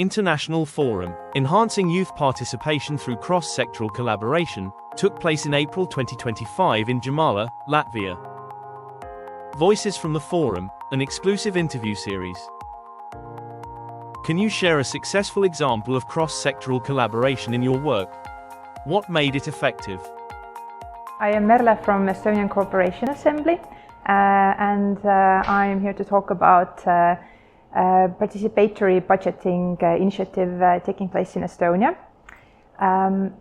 International Forum, Enhancing Youth Participation Through Cross-Sectoral Collaboration, took place in April 2025 in Jumala, Latvia. Voices from the Forum, an exclusive interview series. Can you share a successful example of cross-sectoral collaboration in your work? What made it effective? I am Merle from Estonian Cooperation Assembly, and I'm here to talk about participatory budgeting initiative taking place in Estonia.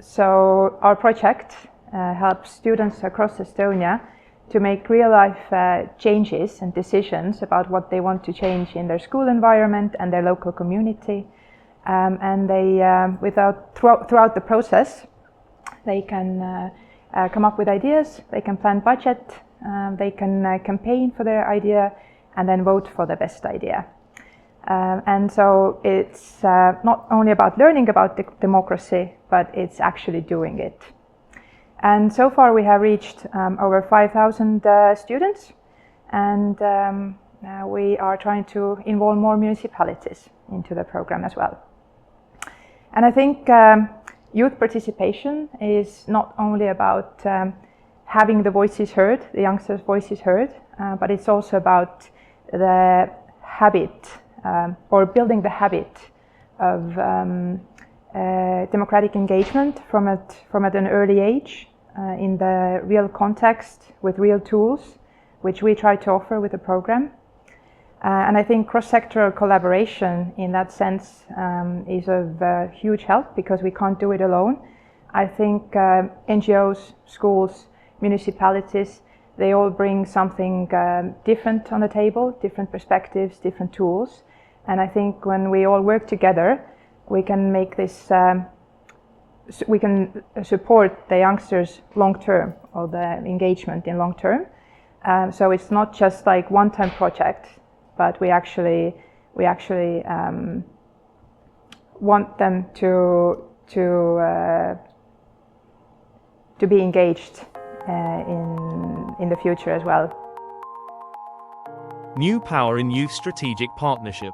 So our project helps students across Estonia to make real-life changes and decisions about what they want to change in their school environment and their local community. And they, throughout the process, they can come up with ideas, they can plan budget, they can campaign for their idea, and then vote for the best idea. And so it's not only about learning about democracy, but it's actually doing it. And so far we have reached over 5,000 students, and we are trying to involve more municipalities into the program as well. And I think youth participation is not only about having the voices heard, the youngsters' voices heard, but it's also about the habit or building the habit of democratic engagement from at an early age in the real context with real tools, which we try to offer with the program. And I think cross-sectoral collaboration in that sense is of huge help because we can't do it alone. I think NGOs, schools, municipalities, they all bring something different on the table, different perspectives, different tools. And I think when we all work together, we can make this, we can support the youngsters long-term or the engagement in long-term. So it's not just like one-time project, but we actually want them to be engaged in the future as well. New Power in Youth Strategic Partnership.